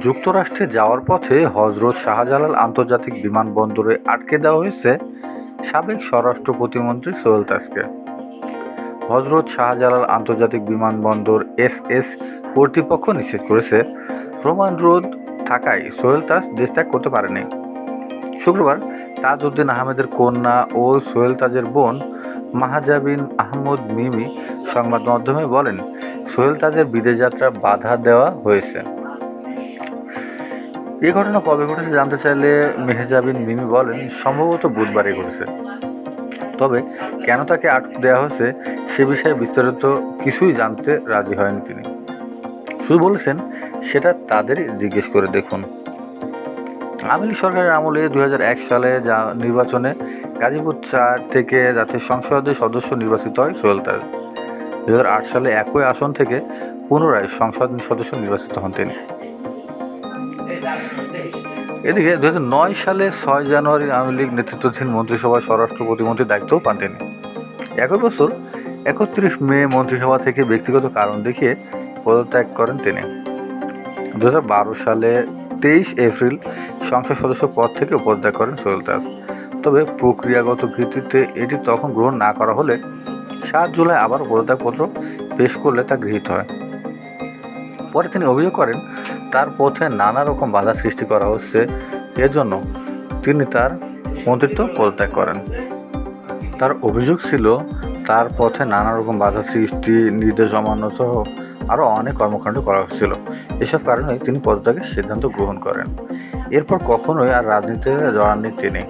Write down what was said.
যুক্তরাষ্ট্রে যাওয়ার পথে হজরত শাহজালাল আন্তর্জাতিক বিমানবন্দরে আটকে দেওয়া হয়েছে সাবেক স্বরাষ্ট্র প্রতিমন্ত্রী সোহেল তাজকে। হজরত শাহজালাল আন্তর্জাতিক বিমানবন্দর এসএস কর্তৃপক্ষ নিশ্চিত করেছে, প্রমাণ রোধ থাকায় সোহেল তাজ দেশ ত্যাগ করতে পারেনি। শুক্রবার তাজউদ্দিন আহমেদের কন্যা ও সোহেল তাজের বোন মাহাজাবিন আহমদ মিমি সংবাদ মাধ্যমে বলেন, সোহেল তাজের বিদেশ যাত্রা বাধা দেওয়া হয়েছে। এই ঘটনা কবে ঘটেছে জানতে চাইলে মেহজাবিন মিমি বলেন, সম্ভবত বুধবারে ঘটেছে। তবে কেন তাকে আটক দেওয়া হয়েছে সে বিষয়ে বিস্তারিত কিছুই জানতে রাজি হয়নি তিনি। শুধু বলেছেন, সেটা তাদেরই জিজ্ঞেস করে দেখুন। আওয়ামী লীগ সরকারের আমলে 2001 সালে নির্বাচনে গাজীপুর 4 থেকে জাতীয় সংসদের সদস্য নির্বাচিত হয় সোহেল তাজ। 2008 সালে একই আসন থেকে পুনরায় সংসদ সদস্য নির্বাচিত হন তিনি। এদিকে 2009 সালে 6 জানুয়ারি আওয়ামী লীগ নেতৃত্বাধীন মন্ত্রিসভার স্বরাষ্ট্র প্রতিমন্ত্রীর দায়িত্বও পান তিনি। একই বছর 31 মে মন্ত্রিসভা থেকে ব্যক্তিগত কারণ দেখিয়ে পদত্যাগ করেন তিনি। 2012 সালে 23 এপ্রিল সংসদ সদস্য পদ থেকে পদত্যাগ করেন সোহেল তাজ। তবে প্রক্রিয়াগত ভিত্তিতে এটি তখন গ্রহণ না করা হলে 7 জুলাই আবার পদত্যাগপত্র পেশ করলে তা গৃহীত হয়। পরে তিনি অভিযোগ করেন, তার পথে নানা রকম বাধা সৃষ্টি করা হচ্ছে, এজন্য তিনি তার মন্ত্রিত্ব পদত্যাগ করেন। তার অভিযোগ ছিল, তার পথে নানা রকম বাধা সৃষ্টি, নির্দেশ অমান্য সহ আরও অনেক কর্মকাণ্ড করা হচ্ছিল। এসব কারণে তিনি পদত্যাগের সিদ্ধান্ত গ্রহণ করেন। এরপর কখনোই আর রাজনীতিতে জড়াননি তিনি।